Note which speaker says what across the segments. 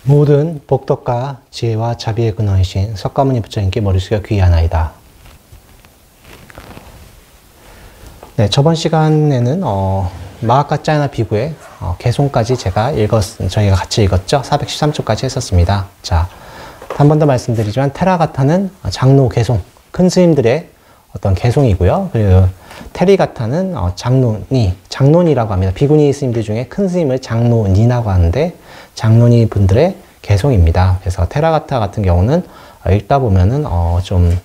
Speaker 1: 모든 복덕과 지혜와 자비의 근원이신 석가모니 부처님께 머리 숙여 귀의하나이다. 네, 저번 시간에는 마하카짜야나 비구의 개송까지 저희가 같이 읽었죠. 413쪽까지 했었습니다. 자, 한 번 더 말씀드리지만 테라가타는 장로 개송, 큰 스님들의 어떤 개송이고요. 그리고 테리가타는 장론이라고 합니다. 비구니 스님들 중에 큰 스님을 장론이라고 하는데 장론이 분들의 개송입니다. 그래서 테라가타 같은 경우는 읽다 보면은 좀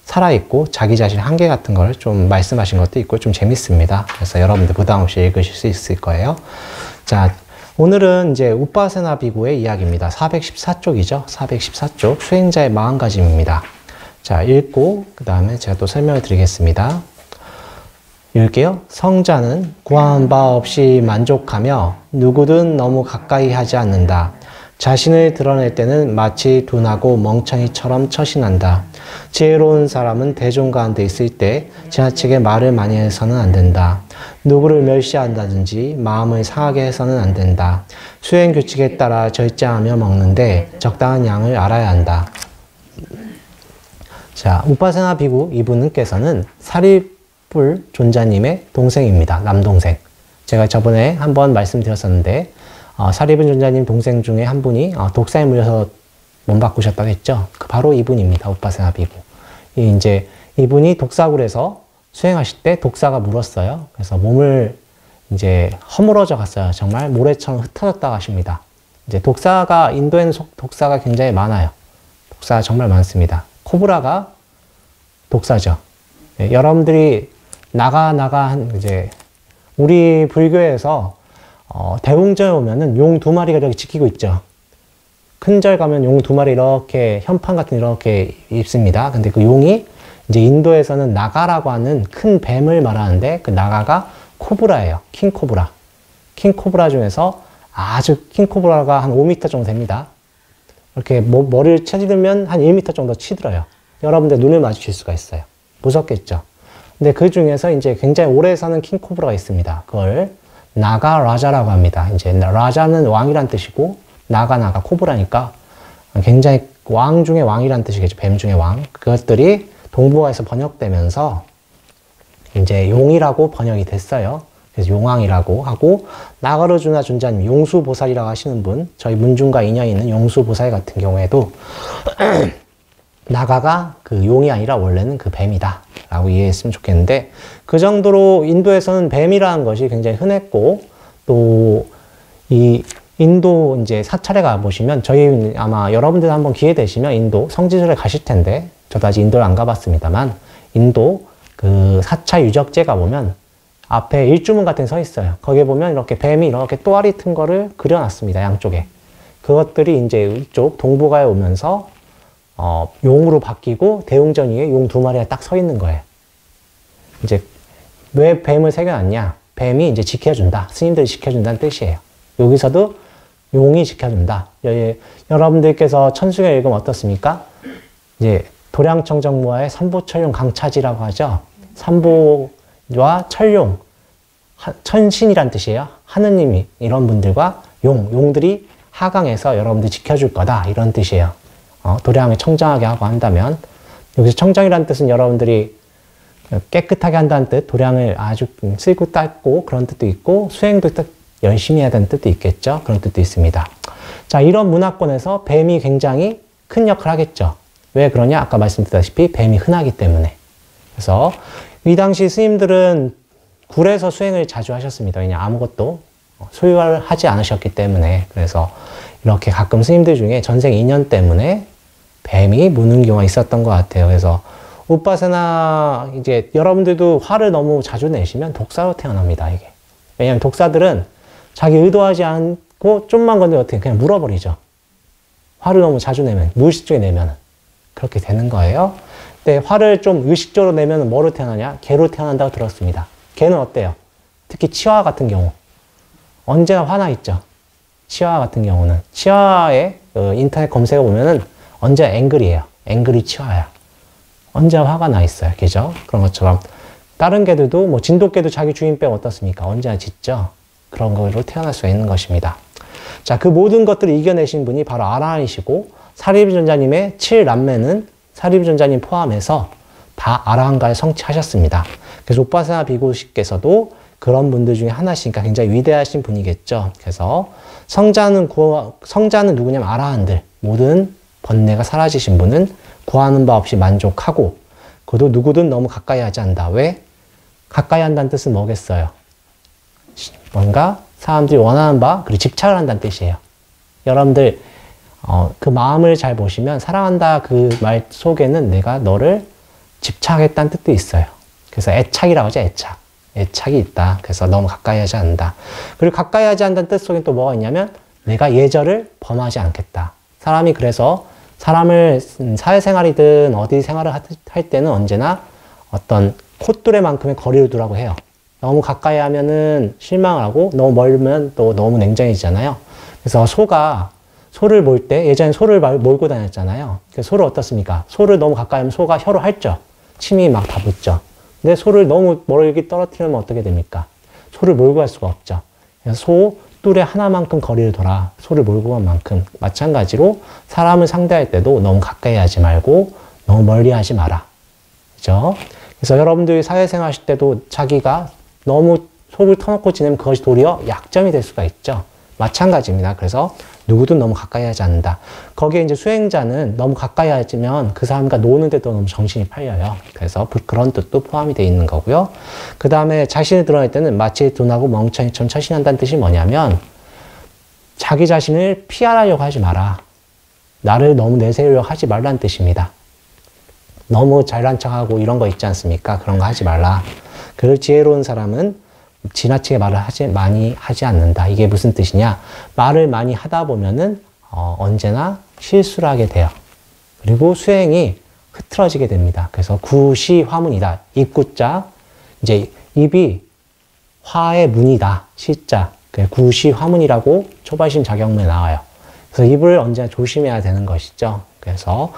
Speaker 1: 살아있고 자기 자신의 한계 같은 걸 좀 말씀하신 것도 있고 좀 재밌습니다. 그래서 여러분들 부담 없이 읽으실 수 있을 거예요. 자, 오늘은 이제 우빠세나 비구의 이야기입니다. 414쪽이죠. 414쪽 수행자의 마음가짐입니다. 자, 읽고 그 다음에 제가 또 설명을 드리겠습니다. 읽을게요. 성자는 구한 바 없이 만족하며 누구든 너무 가까이 하지 않는다. 자신을 드러낼 때는 마치 둔하고 멍청이처럼 처신한다. 지혜로운 사람은 대중 가운데 있을 때 지나치게 말을 많이 해서는 안 된다. 누구를 멸시한다든지 마음을 상하게 해서는 안 된다. 수행 규칙에 따라 절제하며 먹는데 적당한 양을 알아야 한다. 자, 우빠세나 비구 이분께서는 사리뿔 존자님의 동생입니다. 남동생. 제가 저번에 한번 말씀드렸었는데 사리불 존자님 동생 중에 한 분이 독사에 물려서 몸 바꾸셨다고 했죠. 바로 이분입니다. 우빠세나 비구. 이분이 독사굴에서 수행하실 때 독사가 물었어요. 그래서 몸을 이제 허물어져 갔어요. 정말 모래처럼 흩어졌다고 하십니다. 이제 인도에는 독사가 굉장히 많아요. 독사가 정말 많습니다. 코브라가 독사죠. 네, 여러분들이 우리 불교에서 대웅전에 오면은 용 2마리가 이렇게 지키고 있죠. 큰 절 가면 용 2마리 이렇게 현판 같은 이렇게 입습니다. 근데 그 용이 이제 인도에서는 나가라고 하는 큰 뱀을 말하는데 그 나가가 코브라예요. 킹코브라. 킹코브라 중에서 아주 킹코브라가 한 5m 정도 됩니다. 이렇게 머리를 쳐지르면 한 1m 정도 치들어요. 여러분들 눈을 마주칠 수가 있어요. 무섭겠죠. 근데 그 중에서 이제 굉장히 오래 사는 킹코브라가 있습니다. 그걸 나가 라자라고 합니다. 이제 라자는 왕이란 뜻이고 나가 코브라니까 굉장히 왕 중에 왕이란 뜻이겠죠. 뱀 중에 왕. 그것들이 동북아에서 번역되면서 이제 용이라고 번역이 됐어요. 그래서 용왕이라고 하고 나가르주나 존자님, 용수보살이라고 하시는 분, 저희 문중과 인연이 있는 용수보살 같은 경우에도 나가가 그 용이 아니라 원래는 그 뱀이다 라고 이해했으면 좋겠는데, 그 정도로 인도에서는 뱀이라는 것이 굉장히 흔했고, 또 이 인도 이제 사찰에 가보시면, 저희 아마 여러분들 한번 기회 되시면 인도 성지순례 가실 텐데, 저도 아직 인도를 안 가봤습니다만, 인도 그 사찰 유적지에 가보면 앞에 일주문 같은 게 서 있어요. 거기에 보면 이렇게 뱀이 이렇게 또아리 튼 거를 그려놨습니다. 양쪽에. 그것들이 이제 이쪽 동북아에 오면서 용으로 바뀌고 대웅전 위에 용 2마리가 딱 서 있는 거예요. 이제 왜 뱀을 새겨놨냐? 뱀이 이제 지켜준다. 스님들이 지켜준다는 뜻이에요. 여기서도 용이 지켜준다. 여러분들께서 천수경 읽으면 어떻습니까? 이제 도량청정무화의 삼보철용 강차지라고 하죠. 삼보와 철용, 천신이란 뜻이에요. 하느님이 이런 분들과 용들이 하강해서 여러분들 지켜줄 거다. 이런 뜻이에요. 도량을 청정하게 하고 한다면, 여기서 청정이라는 뜻은 여러분들이 깨끗하게 한다는 뜻, 도량을 아주 쓸고 닦고 그런 뜻도 있고, 수행도 열심히 해야 되는 뜻도 있겠죠. 그런 뜻도 있습니다. 자, 이런 문화권에서 뱀이 굉장히 큰 역할을 하겠죠. 왜 그러냐? 아까 말씀드렸다시피 뱀이 흔하기 때문에. 그래서 이 당시 스님들은 굴에서 수행을 자주 하셨습니다. 왜냐? 아무것도 소유하지 않으셨기 때문에. 그래서 이렇게 가끔 스님들 중에 전생 인연 때문에 뱀이 무는 경우가 있었던 것 같아요. 그래서 우빠세나 이제 여러분들도 화를 너무 자주 내시면 독사로 태어납니다. 이게. 왜냐하면 독사들은 자기 의도하지 않고 좀만 건드리면 어떻게 그냥 물어버리죠. 화를 너무 자주 내면, 무의식적으로 내면 그렇게 되는 거예요. 근데 화를 좀 의식적으로 내면 뭐로 태어나냐? 개로 태어난다고 들었습니다. 개는 어때요? 특히 치와 같은 경우 언제나 화나 있죠. 치와 같은 경우는 치와의 인터넷 검색해 보면은 언제나 앵글이에요. 앵글이 치와야. 언제나 화가 나 있어요. 그죠? 그런 것처럼 다른 개들도 뭐 진돗개도 자기 주인 빼면 어떻습니까? 언제나 짖죠. 그런 걸로 태어날 수가 있는 것입니다. 자, 그 모든 것들을 이겨내신 분이 바로 아라한이시고, 사리부전자님의 7남매는 사리부전자님 포함해서 다 아라한가를 성취하셨습니다. 그래서 우파사나 비구시께서도 그런 분들 중에 하나시니까 굉장히 위대하신 분이겠죠. 그래서 성자는 누구냐면 아라한들, 모든 번뇌가 사라지신 분은 구하는 바 없이 만족하고, 그것도 누구든 너무 가까이 하지 않는다. 왜? 가까이 한다는 뜻은 뭐겠어요? 뭔가 사람들이 원하는 바, 그리고 집착을 한다는 뜻이에요. 여러분들 그 마음을 잘 보시면 사랑한다 그 말 속에는 내가 너를 집착했다는 뜻도 있어요. 그래서 애착이라고 하죠. 애착이 있다. 그래서 너무 가까이 하지 않는다. 그리고 가까이 하지 않는다는 뜻 속에 또 뭐가 있냐면 내가 예절을 범하지 않겠다. 사람이 그래서 사람을 사회생활이든 어디 생활을 할 때는 언제나 어떤 콧뚜레만큼의 거리를 두라고 해요. 너무 가까이 하면은 실망을 하고 너무 멀면 또 너무 냉정해지잖아요. 그래서 소를 몰 때 예전에 소를 몰고 다녔잖아요. 소를 어떻습니까? 소를 너무 가까이 하면 소가 혀로 핥죠. 침이 막 다 붙죠. 근데 소를 너무 멀리 떨어뜨리면 어떻게 됩니까? 소를 몰고 갈 수가 없죠. 그래서 소 뚜레 하나만큼 거리를 둬라. 소를 몰고 간 만큼. 마찬가지로 사람을 상대할 때도 너무 가까이 하지 말고 너무 멀리 하지 마라. 그죠? 그래서 여러분들이 사회생활 하실 때도 자기가 너무 속을 터놓고 지내면 그것이 도리어 약점이 될 수가 있죠. 마찬가지입니다. 그래서 누구든 너무 가까이 하지 않는다. 거기에 이제 수행자는 너무 가까이 하면 그 사람과 노는데도 너무 정신이 팔려요. 그래서 그런 뜻도 포함이 되어 있는 거고요. 그 다음에 자신을 드러낼 때는 마치 둔하고 멍청이처럼 처신한다는 뜻이 뭐냐면 자기 자신을 피하려고 하지 마라. 나를 너무 내세우려고 하지 말라는 뜻입니다. 너무 잘난 척하고 이런 거 있지 않습니까? 그런 거 하지 말라. 그리고 지혜로운 사람은 지나치게 말을 많이 하지 않는다. 이게 무슨 뜻이냐? 말을 많이 하다 보면은 언제나 실수를 하게 돼요. 그리고 수행이 흐트러지게 됩니다. 그래서 구시화문이다. 입구자, 이제 입이 화의 문이다. 시자. 구시화문이라고 초발심 자경문에 나와요. 그래서 입을 언제나 조심해야 되는 것이죠. 그래서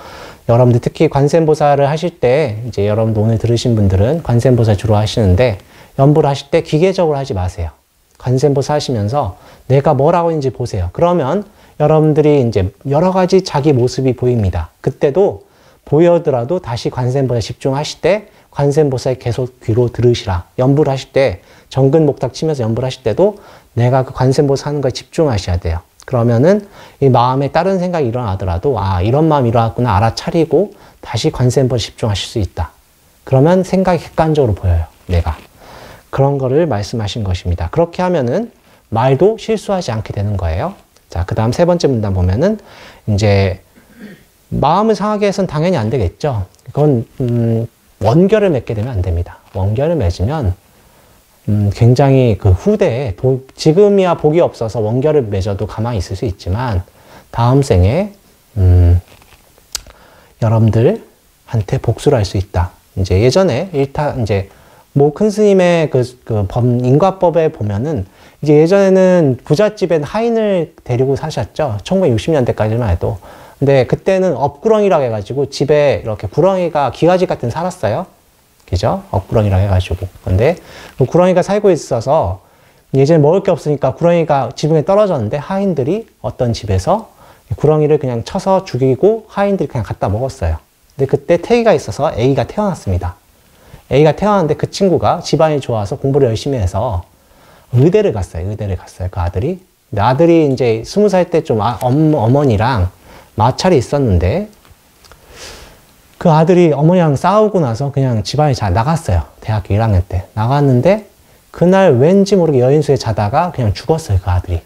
Speaker 1: 여러분들 특히 관세음보살을 하실 때 이제 여러분들 오늘 들으신 분들은 관세음보살 주로 하시는데 연보를 하실 때 기계적으로 하지 마세요. 관세음보살 하시면서 내가 뭘 하고 있는지 보세요. 그러면 여러분들이 이제 여러 가지 자기 모습이 보입니다. 그때도 보여더라도 다시 관세음보살 집중하실 때 관세음보살 계속 귀로 들으시라. 연보를 하실 때 정근 목탁 치면서 연보를 하실 때도 내가 그 관세음보살 하는 거에 집중하셔야 돼요. 그러면은 이 마음에 다른 생각이 일어나더라도 아 이런 마음이 일어났구나 알아차리고 다시 관세음보살에 집중하실 수 있다. 그러면 생각이 객관적으로 보여요. 내가. 그런 거를 말씀하신 것입니다. 그렇게 하면은 말도 실수하지 않게 되는 거예요. 자, 그 다음 세 번째 문단 보면은 이제 마음을 상하게 해서는 당연히 안 되겠죠. 그건 원결을 맺게 되면 안 됩니다. 원결을 맺으면 굉장히 그 후대에 지금이야 복이 없어서 원결을 맺어도 가만히 있을 수 있지만 다음 생에 여러분들한테 복수를 할 수 있다. 이제 예전에 이제 뭐 큰 스님의 인과법에 보면은 이제 예전에는 부잣집엔 하인을 데리고 사셨죠. 1960년대까지만 해도. 근데 그때는 업구렁이라고 해가지고 집에 이렇게 구렁이가 기와집 같은 살았어요. 그죠? 업구렁이라고 해가지고. 근데 그 구렁이가 살고 있어서 예전에 먹을 게 없으니까 구렁이가 지붕에 떨어졌는데 하인들이 어떤 집에서 구렁이를 그냥 쳐서 죽이고 하인들이 그냥 갖다 먹었어요. 근데 그때 태기가 있어서 A가 태어났습니다. A가 태어났는데 그 친구가 집안이 좋아서 공부를 열심히 해서 의대를 갔어요. 그 아들이. 근데 아들이 이제 20살 때 좀 어머니랑 마찰이 있었는데 그 아들이 어머니랑 싸우고 나서 그냥 집안이 잘 나갔어요. 대학교 1학년 때. 나갔는데 그날 왠지 모르게 여인수에 자다가 그냥 죽었어요. 그 아들이.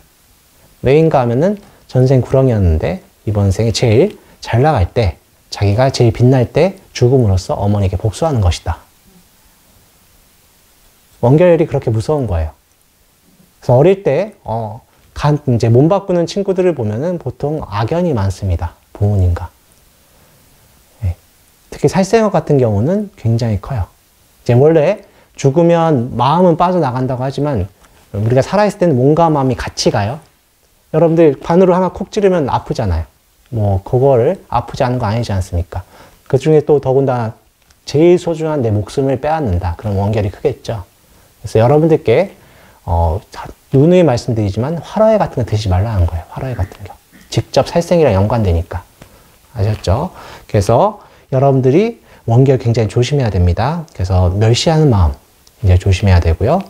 Speaker 1: 왜인가 하면은 전생 구렁이었는데 이번 생에 제일 잘 나갈 때 자기가 제일 빛날 때 죽음으로써 어머니에게 복수하는 것이다. 원결이 그렇게 무서운 거예요. 그래서 어릴 때, 이제 몸 바꾸는 친구들을 보면은 보통 악연이 많습니다. 부모님과. 네. 특히 살생어 같은 경우는 굉장히 커요. 이제 원래 죽으면 마음은 빠져나간다고 하지만 우리가 살아있을 때는 몸과 마음이 같이 가요. 여러분들 바늘을 하나 콕 찌르면 아프잖아요. 뭐, 그거를 아프지 않은 거 아니지 않습니까? 그 중에 또 더군다나 제일 소중한 내 목숨을 빼앗는다. 그런 원결이 크겠죠. 그래서 여러분들께 누누이 말씀드리지만 활어회 같은 거 드시지 말라는 거예요. 활어회 같은 거. 직접 살생이랑 연관되니까. 아셨죠? 그래서 여러분들이 원기를 굉장히 조심해야 됩니다. 그래서 멸시하는 마음 이제 조심해야 되고요.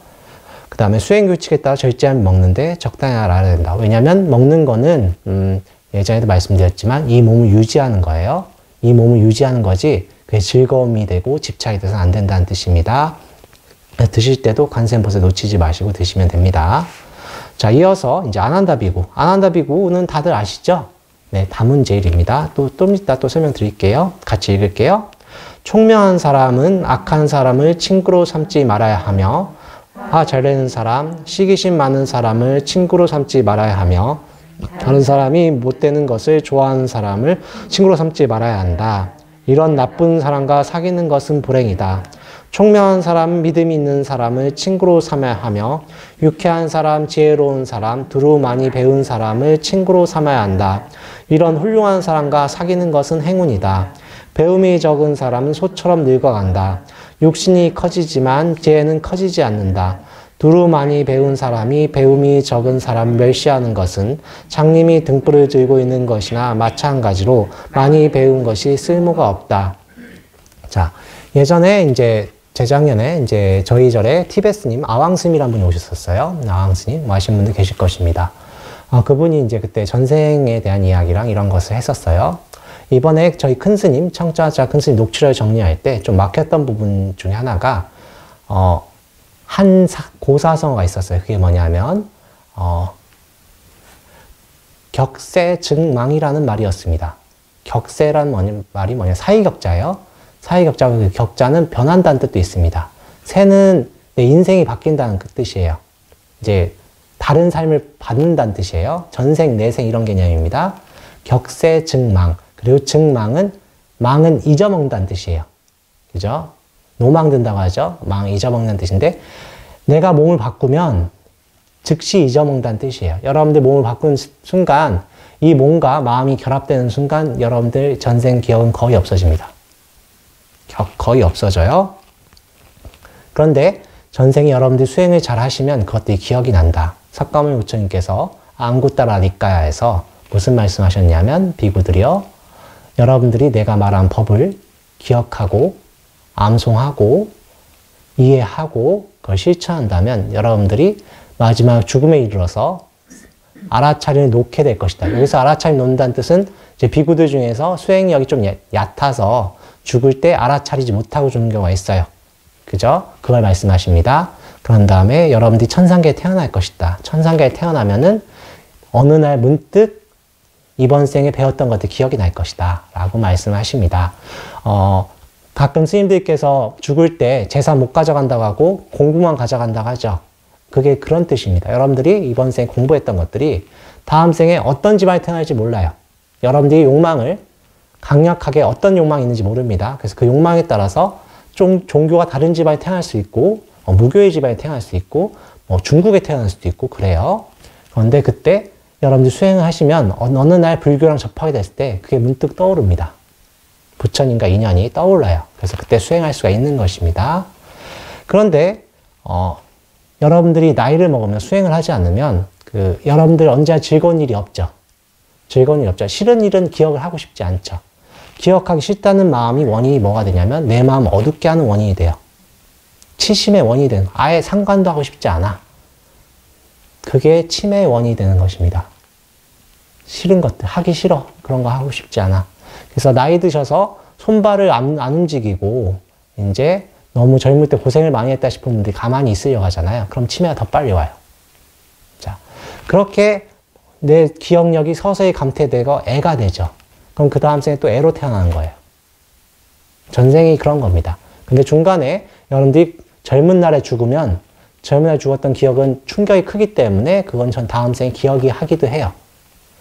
Speaker 1: 그 다음에 수행 규칙에 따라 절제하면 먹는데 적당히 알아야 된다. 왜냐하면 먹는 거는 예전에도 말씀드렸지만 이 몸을 유지하는 거예요. 이 몸을 유지하는 거지 그게 즐거움이 되고 집착이 돼서는 안 된다는 뜻입니다. 드실 때도 관세음보살 놓치지 마시고 드시면 됩니다. 자, 이어서 이제 아난다 비구. 아난다 비구는 다들 아시죠? 네, 다문제일입니다. 좀 이따 또 설명드릴게요. 같이 읽을게요. 총명한 사람은 악한 사람을 친구로 삼지 말아야 하며 화 잘 내는 사람, 시기심 많은 사람을 친구로 삼지 말아야 하며 다른 사람이 못되는 것을 좋아하는 사람을 친구로 삼지 말아야 한다. 이런 나쁜 사람과 사귀는 것은 불행이다. 총명한 사람, 믿음이 있는 사람을 친구로 삼아야 하며 유쾌한 사람, 지혜로운 사람, 두루 많이 배운 사람을 친구로 삼아야 한다. 이런 훌륭한 사람과 사귀는 것은 행운이다. 배움이 적은 사람은 소처럼 늙어간다. 육신이 커지지만 지혜는 커지지 않는다. 두루 많이 배운 사람이 배움이 적은 사람을 멸시하는 것은 장님이 등불을 들고 있는 것이나 마찬가지로 많이 배운 것이 쓸모가 없다. 자, 예전에 이제 재작년에 이제 저희 절에 티베스님 아왕스님이란 분이 오셨었어요. 아왕스님 아시는 분들 계실 것입니다. 그분이 이제 그때 전생에 대한 이야기랑 이런 것을 했었어요. 이번에 저희 큰 스님, 청자자 큰 스님 녹취를 정리할 때 좀 막혔던 부분 중에 하나가 한 고사성어가 있었어요. 그게 뭐냐면 격세증망이라는 말이었습니다. 격세란 말이 뭐냐? 사이격자예요. 사이격자고 그 격자는 변한다는 뜻도 있습니다. 세는 내 인생이 바뀐다는 그 뜻이에요. 이제 다른 삶을 받는다는 뜻이에요. 전생, 내생 이런 개념입니다. 격세증망. 그리고 증망은 망은 잊어먹는다는 뜻이에요. 그죠? 노망든다고 하죠. 망 잊어먹는 뜻인데 내가 몸을 바꾸면 즉시 잊어먹는다는 뜻이에요. 여러분들 몸을 바꾸는 순간 이 몸과 마음이 결합되는 순간 여러분들 전생 기억은 거의 없어집니다. 거의 없어져요. 그런데 전생에 여러분들이 수행을 잘 하시면 그것들이 기억이 난다. 석가모니 부처님께서 안구따라 니까야에서 무슨 말씀하셨냐면 비구들이여 여러분들이 내가 말한 법을 기억하고 암송하고 이해하고 그걸 실천한다면 여러분들이 마지막 죽음에 이르러서 알아차림을 놓게 될 것이다. 여기서 알아차림 놓는다는 뜻은 이제 비구들 중에서 수행력이 좀 얕아서 죽을 때 알아차리지 못하고 죽는 경우가 있어요. 그죠? 그걸 말씀하십니다. 그런 다음에 여러분들이 천상계에 태어날 것이다. 천상계에 태어나면은 어느 날 문득 이번 생에 배웠던 것들 기억이 날 것이다. 라고 말씀하십니다. 가끔 스님들께서 죽을 때 재산 못 가져간다고 하고 공부만 가져간다고 하죠. 그게 그런 뜻입니다. 여러분들이 이번 생에 공부했던 것들이 다음 생에 어떤 집안에 태어날지 몰라요. 여러분들이 욕망을 강력하게 어떤 욕망이 있는지 모릅니다. 그래서 그 욕망에 따라서 좀 종교가 다른 집안에 태어날 수 있고 무교의 집안에 태어날 수 있고 중국에 태어날 수도 있고 그래요. 그런데 그때 여러분들 수행을 하시면 어느 날 불교랑 접하게 됐을 때 그게 문득 떠오릅니다. 부처님과 인연이 떠올라요. 그래서 그때 수행할 수가 있는 것입니다. 그런데 여러분들이 나이를 먹으면 수행을 하지 않으면 여러분들 언제나 즐거운 일이 없죠. 즐거운 일이 없죠. 싫은 일은 기억을 하고 싶지 않죠. 기억하기 싫다는 마음이 원인이 뭐가 되냐면 내 마음 어둡게 하는 원인이 돼요. 치심의 원인이 되는 아예 상관도 하고 싶지 않아. 그게 치매의 원인이 되는 것입니다. 싫은 것들 하기 싫어. 그런 거 하고 싶지 않아. 그래서 나이 드셔서 손발을 안 움직이고 이제 너무 젊을 때 고생을 많이 했다 싶은 분들이 가만히 있으려고 하잖아요. 그럼 치매가 더 빨리 와요. 자, 그렇게 내 기억력이 서서히 감퇴되고 애가 되죠. 그럼 그 다음 생에 또 애로 태어나는 거예요. 전생이 그런 겁니다. 근데 중간에 여러분들이 젊은 날에 죽으면 젊은 날에 죽었던 기억은 충격이 크기 때문에 그건 전 다음 생에 기억이 하기도 해요.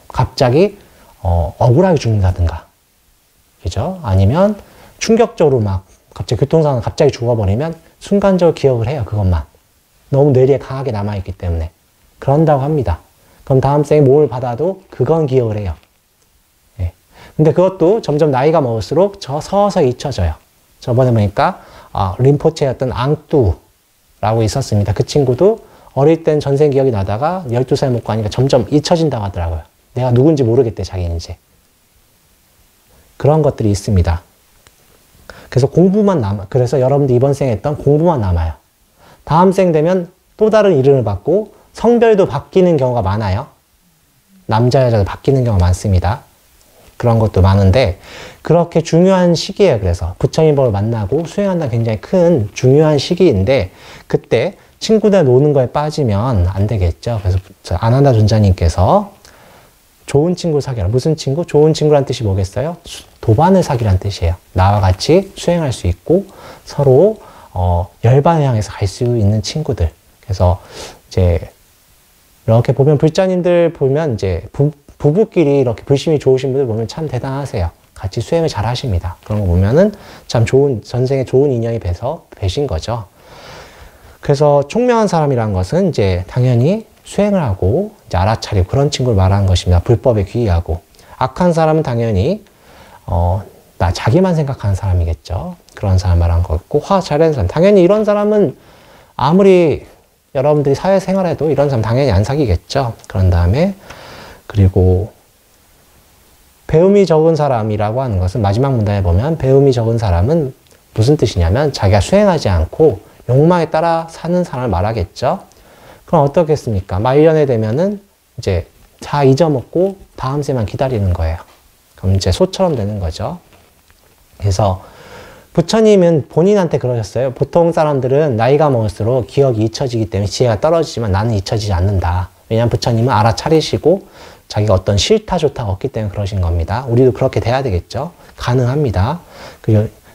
Speaker 1: 갑자기 억울하게 죽는다든가. 그죠? 아니면 충격적으로 막 갑자기 교통사고 갑자기 죽어버리면 순간적으로 기억을 해요. 그것만. 너무 뇌리에 강하게 남아있기 때문에. 그런다고 합니다. 그럼 다음 생에 몸을 받아도 그건 기억을 해요. 예. 근데 그것도 점점 나이가 먹을수록 서서히 잊혀져요. 저번에 보니까 림포체였던 앙뚜라고 있었습니다. 그 친구도 어릴 땐 전생 기억이 나다가 12살 먹고 하니까 점점 잊혀진다고 하더라고요. 내가 누군지 모르겠대, 자기는 이제. 그런 것들이 있습니다. 그래서 공부만 그래서 여러분들 이번 생에 했던 공부만 남아요. 다음 생 되면 또 다른 이름을 받고 성별도 바뀌는 경우가 많아요. 남자, 여자도 바뀌는 경우가 많습니다. 그런 것도 많은데 그렇게 중요한 시기예요. 그래서 부처님 법을 만나고 수행한다는 굉장히 큰 중요한 시기인데 그때 친구들 노는 거에 빠지면 안 되겠죠. 그래서 아난다 존자님께서 좋은 친구 사귀라. 무슨 친구? 좋은 친구란 뜻이 뭐겠어요? 도반을 사귀란 뜻이에요. 나와 같이 수행할 수 있고 서로 열반을 향해서 갈 수 있는 친구들. 그래서 이제 이렇게 보면 불자님들 보면 이제 부부끼리 이렇게 불심이 좋으신 분들 보면 참 대단하세요. 같이 수행을 잘 하십니다. 그런 거 보면은 참 좋은 전생에 좋은 인연이 뵈신 거죠. 그래서 총명한 사람이라는 것은 이제 당연히 수행을 하고 이제 알아차리고 그런 친구를 말하는 것입니다. 불법에 귀의하고. 악한 사람은 당연히 나 자기만 생각하는 사람이겠죠. 그런 사람 말하는 거고 화 잘하는 사람 당연히 이런 사람은 아무리 여러분들이 사회생활해도 이런 사람 당연히 안 사귀겠죠. 그런 다음에 그리고 배움이 적은 사람이라고 하는 것은 마지막 문단에 보면 배움이 적은 사람은 무슨 뜻이냐면 자기가 수행하지 않고 욕망에 따라 사는 사람을 말하겠죠. 그럼 어떻겠습니까? 말년에 되면은 이제 다 잊어먹고 다음 세만 기다리는 거예요. 그럼 이제 소처럼 되는 거죠. 그래서 부처님은 본인한테 그러셨어요. 보통 사람들은 나이가 먹을수록 기억이 잊혀지기 때문에 지혜가 떨어지지만 나는 잊혀지지 않는다. 왜냐하면 부처님은 알아차리시고 자기가 어떤 싫다 좋다가 없기 때문에 그러신 겁니다. 우리도 그렇게 돼야 되겠죠. 가능합니다.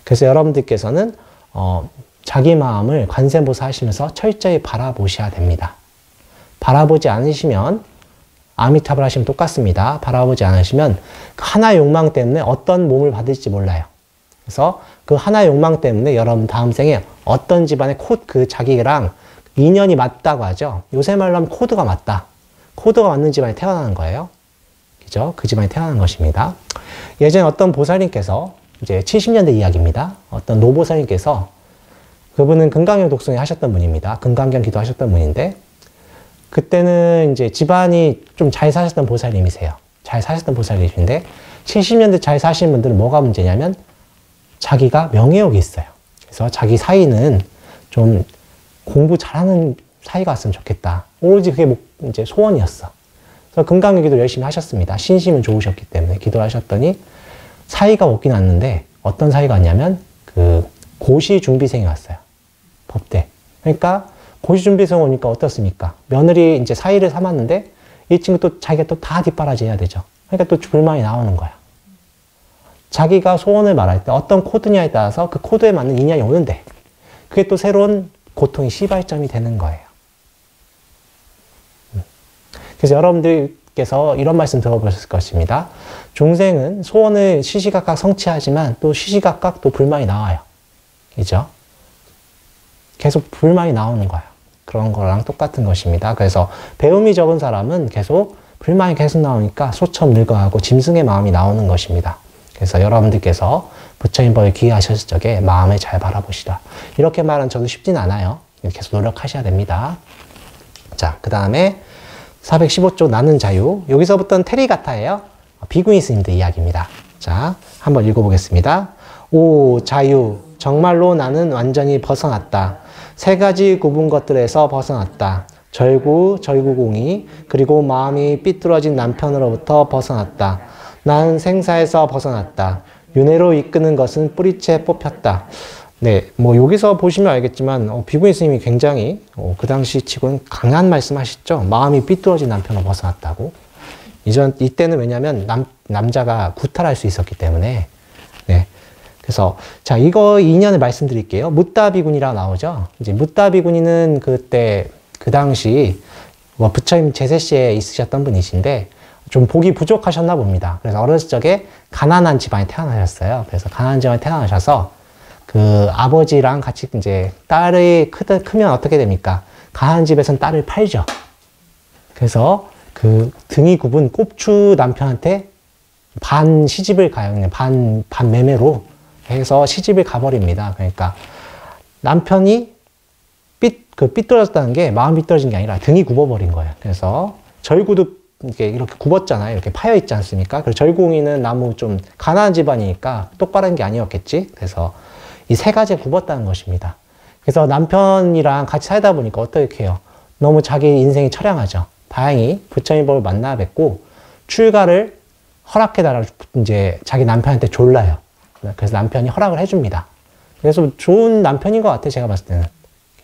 Speaker 1: 그래서 여러분들께서는 자기 마음을 관세음보살 하시면서 철저히 바라보셔야 됩니다. 바라보지 않으시면 아미타불 하시면 똑같습니다. 바라보지 않으시면 하나의 욕망 때문에 어떤 몸을 받을지 몰라요. 그래서 그 하나의 욕망 때문에 여러분 다음 생에 어떤 집안의 자기랑 인연이 맞다고 하죠. 요새 말로 하면 코드가 맞다. 코드가 맞는 집안에 태어나는 거예요. 그죠? 그 집안에 태어나는 것입니다. 예전에 어떤 보살님께서 이제 70년대 이야기입니다. 어떤 노보살님께서 그분은 금강경 독송에 하셨던 분입니다. 금강경 기도하셨던 분인데 그때는 이제 집안이 좀 잘 사셨던 보살님이세요. 잘 사셨던 보살님이신데 70년대 잘 사시는 분들은 뭐가 문제냐면 자기가 명예욕이 있어요. 그래서 자기 사이는 좀 공부 잘하는 사이가 왔으면 좋겠다. 오로지 그게 이제 소원이었어. 그래서 금강경 기도를 열심히 하셨습니다. 신심은 좋으셨기 때문에 기도를 하셨더니 사이가 없긴 왔는데 어떤 사이가 왔냐면 그 고시 준비생이 왔어요. 법대. 그러니까 고시 준비생 오니까 어떻습니까? 며느리 이제 사이를 삼았는데 이 친구 또 자기가 또 다 뒷바라지 해야 되죠. 그러니까 또 불만이 나오는 거야. 자기가 소원을 말할 때 어떤 코드냐에 따라서 그 코드에 맞는 인연이 오는데 그게 또 새로운 고통의 시발점이 되는 거예요. 그래서 여러분들께서 이런 말씀 들어보셨을 것입니다. 중생은 소원을 시시각각 성취하지만 또 시시각각 또 불만이 나와요. 그죠? 계속 불만이 나오는 거예요. 그런 거랑 똑같은 것입니다. 그래서 배움이 적은 사람은 계속 불만이 계속 나오니까 소처럼 늙어가고 짐승의 마음이 나오는 것입니다. 그래서 여러분들께서 부처님 법에 귀의하셨을 적에 마음을 잘 바라보시라. 이렇게 말은 저도 쉽진 않아요. 계속 노력하셔야 됩니다. 자, 그 다음에 415쪽 나는 자유. 여기서부터는 테리가타예요. 비구니 스님들 이야기입니다. 자, 한번 읽어보겠습니다. 오 자유, 정말로 나는 완전히 벗어났다. 세 가지 구분 것들에서 벗어났다. 절구공이, 그리고 마음이 삐뚤어진 남편으로부터 벗어났다. 나는 생사에서 벗어났다. 윤회로 이끄는 것은 뿌리채 뽑혔다. 네, 뭐 여기서 보시면 알겠지만 비구니 스님이 굉장히 그 당시 치고는 강한 말씀하시죠. 마음이 삐뚤어진 남편으로 벗어났다고. 이때는 왜냐하면 남자가 구탈할 수 있었기 때문에. 네. 그래서 자 이거 인연을 말씀드릴게요. 묻다 비구니라고 나오죠. 이제 묻다 비구니는 그때 그 당시 부처님 제세시에 있으셨던 분이신데 좀 복이 부족하셨나 봅니다. 그래서 어렸을 적에 가난한 집안에 태어나셨어요. 그래서 가난한 집안에 태어나셔서 그 아버지랑 같이 이제 딸이 크면 어떻게 됩니까? 가난한 집에서는 딸을 팔죠. 그래서 그 등이 굽은 꼽추 남편한테 반 시집을 가요. 그냥 반 매매로 해서 시집을 가버립니다. 그러니까 남편이 삐뚤어졌다는 게 마음 삐뚤어진 게 아니라 등이 굽어버린 거예요. 그래서 절구도 이렇게 굽었잖아요. 이렇게 파여 있지 않습니까? 그래서 절궁이는 나무 좀 가난한 집안이니까 똑바른 게 아니었겠지. 그래서 이 세 가지가 굽었다는 것입니다. 그래서 남편이랑 같이 살다 보니까 어떻게 해요? 너무 자기 인생이 처량하죠. 다행히 부처님 법을 만나 뵙고 출가를 허락해달라고 이제 자기 남편한테 졸라요. 그래서 남편이 허락을 해줍니다. 그래서 좋은 남편인 것 같아요. 제가 봤을 때는.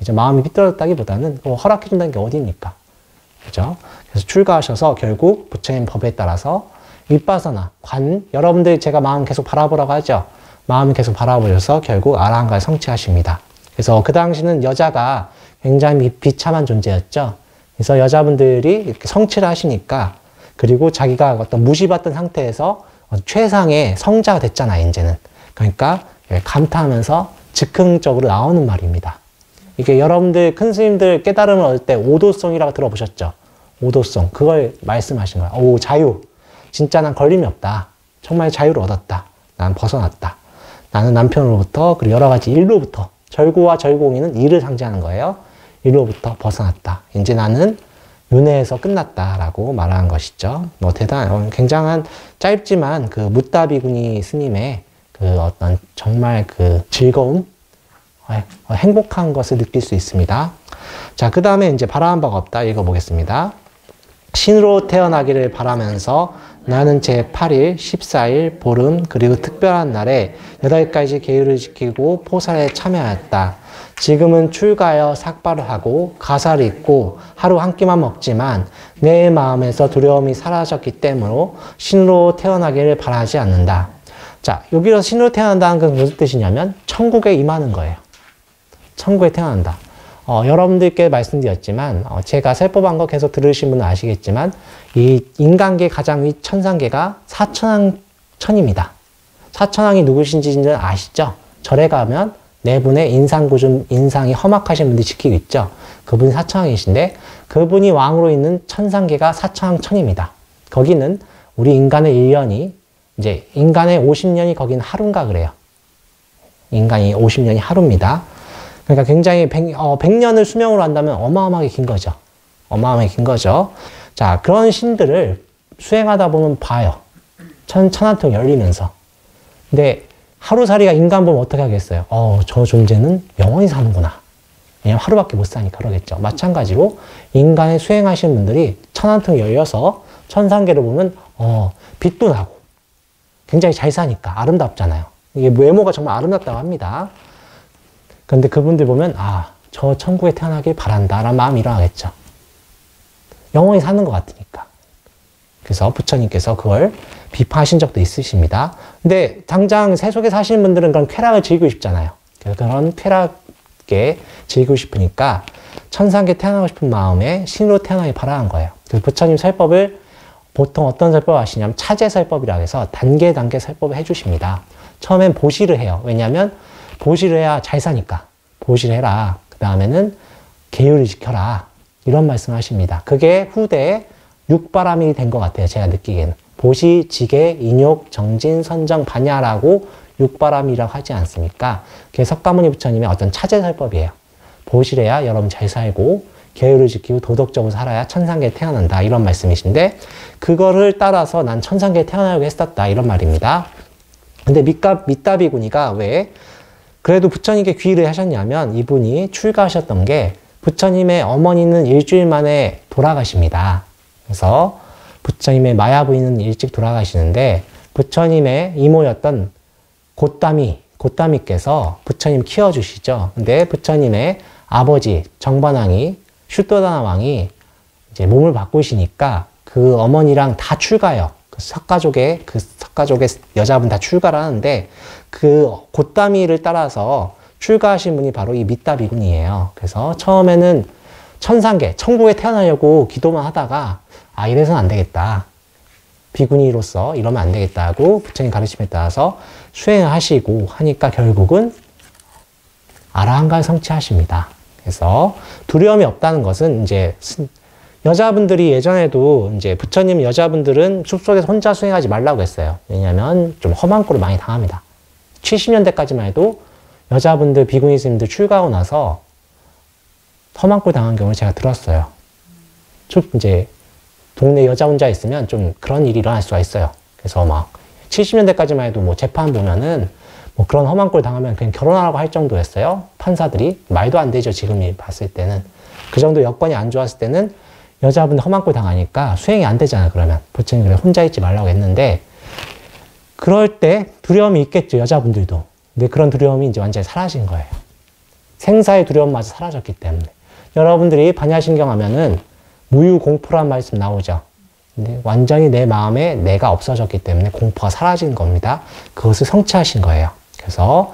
Speaker 1: 이제 마음이 삐뚤어졌다기보다는 허락해준다는 게 어디입니까? 그죠? 그래서 출가하셔서 결국 부처님 법에 따라서 윗바사나 여러분들이 제가 마음 계속 바라보라고 하죠. 마음을 계속 바라보셔서 결국 아라한가를 성취하십니다. 그래서 그 당시는 여자가 굉장히 비참한 존재였죠. 그래서 여자분들이 이렇게 성취를 하시니까, 그리고 자기가 어떤 무시받던 상태에서 최상의 성자가 됐잖아요, 이제는. 그러니까 감탄하면서 즉흥적으로 나오는 말입니다. 이게 여러분들 큰 스님들 깨달음을 얻을 때 오도송이라고 들어보셨죠? 오도송. 그걸 말씀하신 거예요. 오, 자유. 진짜 난 걸림이 없다. 정말 자유를 얻었다. 난 벗어났다. 나는 남편으로부터, 그리고 여러 가지 일로부터, 절구와 절공이는 일을 상징하는 거예요. 일로부터 벗어났다. 이제 나는 윤회에서 끝났다라고 말하는 것이죠. 뭐 굉장한 짧지만 그 무따비구니 스님의 그 어떤 정말 그 즐거움, 행복한 것을 느낄 수 있습니다. 자, 그 다음에 이제 바라는 바가 없다. 읽어보겠습니다. 신으로 태어나기를 바라면서 나는 제8일, 14일, 보름, 그리고 특별한 날에 8가지 계율을 지키고 포살에 참여하였다. 지금은 출가하여 삭발을 하고 가사를 입고 하루 한 끼만 먹지만 내 마음에서 두려움이 사라졌기 때문에 신으로 태어나기를 바라지 않는다. 자, 여기서 신으로 태어난다는 건 무슨 뜻이냐면 천국에 임하는 거예요. 천국에 태어난다. 여러분들께 말씀드렸지만 제가 세법한 거 계속 들으신 분은 아시겠지만 이 인간계 가장 위 천상계가 사천왕천입니다. 사천왕이 누구신지는 아시죠? 절에 가면 네 분의 인상이 험악하신 분들이 지키고 있죠. 그분이 사천왕이신데 그분이 왕으로 있는 천상계가 사천왕천입니다. 거기는 우리 인간의 1년이 이제 인간의 50년이 거기는 하루인가 그래요. 인간이 50년이 하루입니다. 그러니까 굉장히 100년을 수명으로 한다면 어마어마하게 긴 거죠. 어마어마하게 긴 거죠. 자, 그런 신들을 수행하다 보면 봐요. 천하통 열리면서. 근데 하루살이가 인간 보면 어떻게 하겠어요? 저 존재는 영원히 사는구나. 왜냐면 하루밖에 못 사니까 그러겠죠. 마찬가지로 인간의 수행하시는 분들이 천하통이 열려서 천상계를 보면 빛도 나고 굉장히 잘 사니까 아름답잖아요. 이게 외모가 정말 아름답다고 합니다. 그런데 그분들 보면 저 천국에 태어나길 바란다 라는 마음이 일어나겠죠. 영원히 사는 것 같으니까. 그래서 부처님께서 그걸 비판하신 적도 있으십니다. 근데 당장 세속에 사시는 분들은 그런 쾌락을 즐기고 싶잖아요. 그래서 그런 쾌락에 즐기고 싶으니까 천상계 태어나고 싶은 마음에 신으로 태어나길 바라는 거예요. 그래서 부처님 설법을 보통 어떤 설법을 하시냐면 차제설법이라고 해서 단계 설법을 해주십니다. 처음엔 보시를 해요. 왜냐하면 보시를 해야 잘 사니까. 보시를 해라. 그 다음에는 계율을 지켜라. 이런 말씀을 하십니다. 그게 후대에 육바람이 된 것 같아요. 제가 느끼기에는. 보시, 지계, 인욕, 정진, 선정, 반야라고 육바람이라고 하지 않습니까? 그게 석가모니 부처님의 어떤 차제설법이에요. 보시를 해야 여러분 잘 살고 계율을 지키고 도덕적으로 살아야 천상계에 태어난다. 이런 말씀이신데 그거를 따라서 난 천상계에 태어나려고 했었다. 이런 말입니다. 근데 밑다비구니가 왜 그래도 부처님께 귀의를 하셨냐면 이분이 출가하셨던 게 부처님의 어머니는 일주일 만에 돌아가십니다. 그래서 부처님의 마야부인은 일찍 돌아가시는데 부처님의 이모였던 고따미께서 부처님 키워주시죠. 근데 부처님의 아버지 정반왕이 슈토다나 왕이 이제 몸을 바꾸시니까 그 어머니랑 다 출가해요. 그 석가족의 여자분 다 출가를 하는데 그 고따미를 따라서 출가하신 분이 바로 이 밑다비군이에요. 그래서 처음에는 천국에 태어나려고 기도만 하다가 이래서는 안 되겠다. 비구니로서 이러면 안 되겠다 하고 부처님 가르침에 따라서 수행을 하시고 하니까 결국은 아라한가를 성취하십니다. 그래서 두려움이 없다는 것은 이제 여자분들이 예전에도 이제 부처님 여자분들은 숲속에서 혼자 수행하지 말라고 했어요. 왜냐하면 좀 험한 꼴을 많이 당합니다. 70년대까지만 해도 여자분들 비구니 스님들 출가하고 나서 험한 꼴 당한 경우를 제가 들었어요. 이제 동네 여자 혼자 있으면 좀 그런 일이 일어날 수가 있어요. 그래서 막 70년대까지만 해도 뭐 재판 보면은 뭐 그런 험한 꼴 당하면 그냥 결혼하라고 할 정도였어요. 판사들이. 말도 안 되죠. 지금 봤을 때는. 그 정도 여건이 안 좋았을 때는 여자분 험한 꼴 당하니까 수행이 안 되잖아요. 그러면 부처님 그래 혼자 있지 말라고 했는데 그럴 때 두려움이 있겠죠. 여자분들도. 근데 그런 두려움이 이제 완전히 사라진 거예요. 생사의 두려움마저 사라졌기 때문에. 여러분들이 반야신경 하면은 무유공포란 말씀 나오죠. 근데 완전히 내 마음에 내가 없어졌기 때문에 공포가 사라진 겁니다. 그것을 성취하신 거예요. 그래서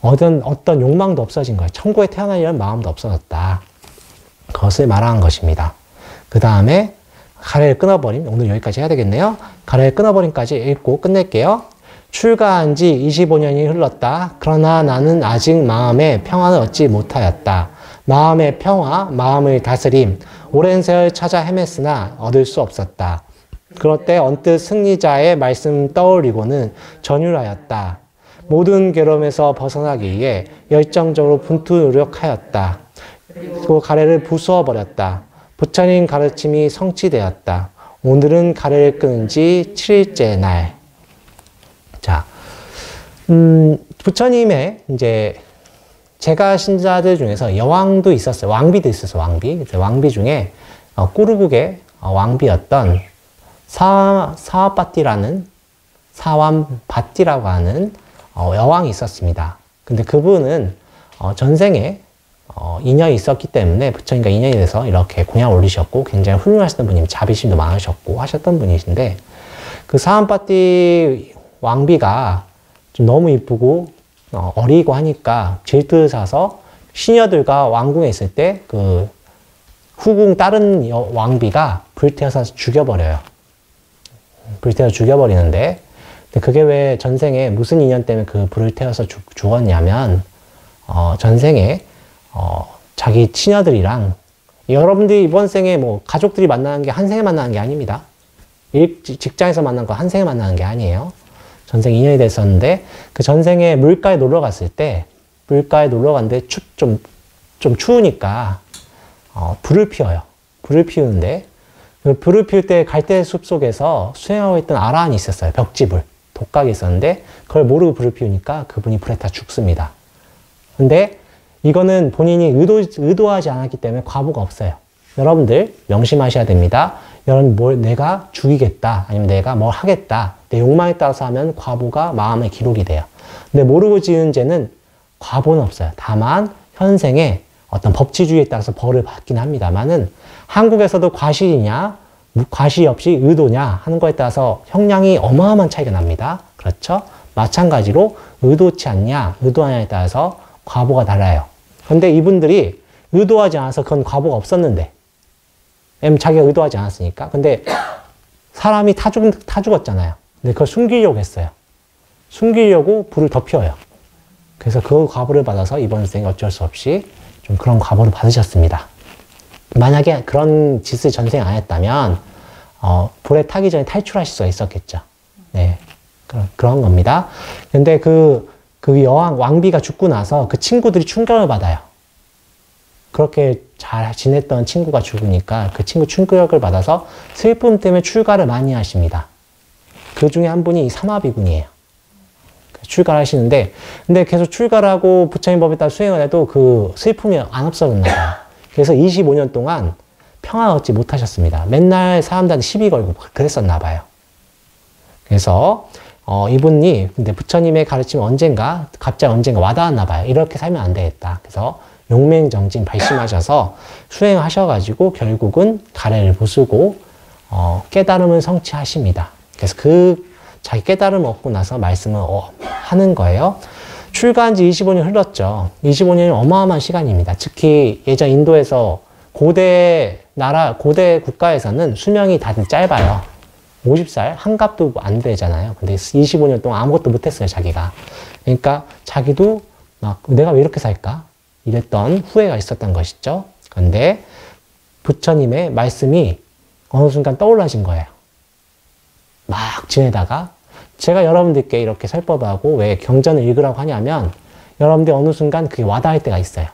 Speaker 1: 어떤 욕망도 없어진 거예요. 천국에 태어나려는 마음도 없어졌다. 그것을 말하는 것입니다. 그 다음에 가래를 끊어버림. 오늘 여기까지 해야 되겠네요. 가래를 끊어버림까지 읽고 끝낼게요. 출가한 지 25년이 흘렀다. 그러나 나는 아직 마음의 평안을 얻지 못하였다. 마음의 평화, 마음의 다스림, 오랜 세월 찾아 헤맸으나 얻을 수 없었다. 그럴 때 언뜻 승리자의 말씀 떠올리고는 전율하였다. 모든 괴로움에서 벗어나기 위해 열정적으로 분투 노력하였다. 그리고 가래를 부수어 버렸다. 부처님 가르침이 성취되었다. 오늘은 가래를 끊은 지 7일째 날. 자, 부처님의 이제 제가 신자들 중에서 여왕도 있었어요. 왕비도 있었어요. 왕비. 왕비 중에 꾸르국의 왕비였던 사와바띠라는 사완바띠라고 하는 여왕이 있었습니다. 근데 그분은 전생에 인연이 있었기 때문에 부처님과 인연이 돼서 이렇게 공양 올리셨고 굉장히 훌륭하셨던 분이 자비심도 많으셨고 하셨던 분이신데 그 사완바띠 왕비가 좀 너무 이쁘고 어리고 하니까 질투를 사서 시녀들과 왕궁에 있을 때 그 후궁 다른 왕비가 불태워서 죽여버려요. 불태워서 죽여버리는데 그게 왜 전생에 무슨 인연 때문에 그 불을 태워서 죽었냐면 전생에 자기 시녀들이랑 여러분들이 이번 생에 뭐 가족들이 만나는 게 한 생에 만나는 게 아닙니다. 직장에서 만난 거 한 생에 만나는 게 아니에요. 전생 인연이 됐었는데 그 전생에 물가에 놀러 갔을 때 물가에 놀러 갔는데 좀 추우니까 불을 피워요. 불을 피우는데 그 불을 피울 때 갈대숲 속에서 수행하고 있던 아라한이 있었어요. 벽지불 독각이 있었는데 그걸 모르고 불을 피우니까 그분이 불에 타 죽습니다. 근데 이거는 본인이 의도하지 않았기 때문에 과보가 없어요. 여러분들 명심하셔야 됩니다. 여러분 내가 죽이겠다 아니면 내가 뭘 하겠다 내 욕망에 따라서 하면 과보가 마음의 기록이 돼요. 근데 모르고 지은 죄는 과보는 없어요. 다만 현생에 어떤 법치주의에 따라서 벌을 받긴 합니다만은 한국에서도 과실이냐 과실이 없이 의도냐 하는 거에 따라서 형량이 어마어마한 차이가 납니다. 그렇죠? 마찬가지로 의도치 않냐 의도하냐에 따라서 과보가 달라요. 근데 이분들이 의도하지 않아서 그건 과보가 없었는데 자기가 의도하지 않았으니까. 근데 사람이 타 죽었잖아요. 근데 그걸 숨기려고 했어요. 숨기려고 불을 더 피워요. 그래서 그 과보를 받아서 이번 생에 어쩔 수 없이 좀 그런 과보를 받으셨습니다. 만약에 그런 짓을 전생에 안 했다면 불에 타기 전에 탈출하실 수가 있었겠죠. 네, 그런 겁니다. 근데 그 왕비가 죽고 나서 그 친구들이 충격을 받아요. 그렇게 잘 지냈던 친구가 죽으니까 그 친구 충격을 받아서 슬픔 때문에 출가를 많이 하십니다. 그 중에 한 분이 이 사마비군이에요. 출가를 하시는데 근데 계속 출가를 하고 부처님 법에 따라 수행을 해도 그 슬픔이 안 없어졌나 봐요. 그래서 25년 동안 평안 얻지 못하셨습니다. 맨날 사람들한테 시비 걸고 그랬었나 봐요. 그래서 이분이 근데 부처님의 가르침이 갑자기 언젠가 와닿았나 봐요. 이렇게 살면 안 되겠다. 그래서 용맹정진 발심하셔서 수행하셔가지고 결국은 가래를 부수고 깨달음을 성취하십니다. 그래서 자기 깨달음을 얻고 나서 말씀을 하는 거예요. 출가한 지 25년 흘렀죠. 25년이 어마어마한 시간입니다. 특히 예전 인도에서 고대 국가에서는 수명이 다들 짧아요. 50살, 한갑도 안 되잖아요. 근데 25년 동안 아무것도 못했어요, 자기가. 그러니까 자기도 막 내가 왜 이렇게 살까? 이랬던 후회가 있었던 것이죠. 그런데 부처님의 말씀이 어느 순간 떠올라진 거예요. 막 지내다가 제가 여러분들께 이렇게 설법하고 왜 경전을 읽으라고 하냐면 여러분들 어느 순간 그게 와닿을 때가 있어요.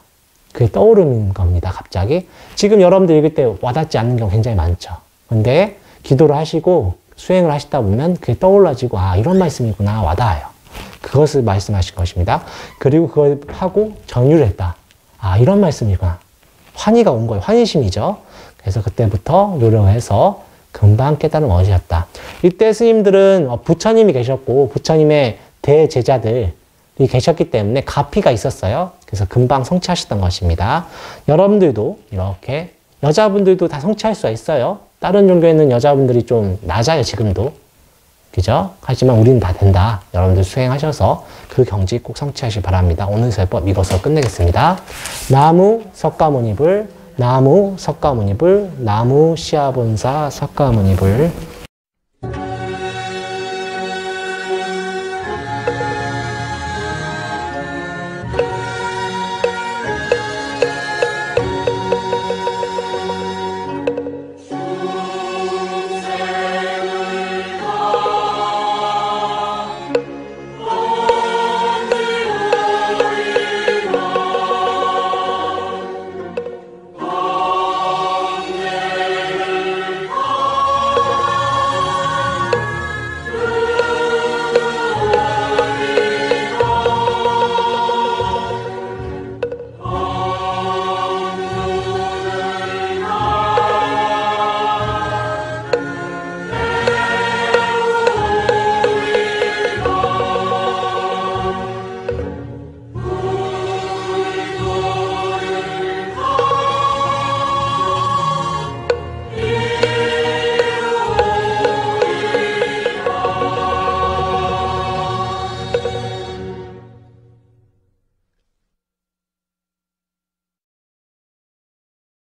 Speaker 1: 그게 떠오르는 겁니다. 갑자기. 지금 여러분들 읽을 때 와닿지 않는 경우 굉장히 많죠. 근데 기도를 하시고 수행을 하시다 보면 그게 떠올라지고 아 이런 말씀이구나 와닿아요. 그것을 말씀하신 것입니다. 그리고 그걸 하고 정유를 했다. 아 이런 말씀이구나. 환희가 온 거예요. 환희심이죠. 그래서 그때부터 노력해서 금방 깨달음 얻으셨다. 이때 스님들은 부처님이 계셨고 부처님의 대제자들이 계셨기 때문에 가피가 있었어요. 그래서 금방 성취하셨던 것입니다. 여러분들도 이렇게 여자분들도 다 성취할 수가 있어요. 다른 종교에는 여자분들이 좀 낮아요. 지금도. 그죠? 하지만 우리는 다 된다. 여러분들 수행하셔서 그 경지 꼭 성취하시기 바랍니다. 오늘 설법 이것으로 끝내겠습니다. 나무 석가모니불 나무 석가모니불 나무 시아본사 석가모니불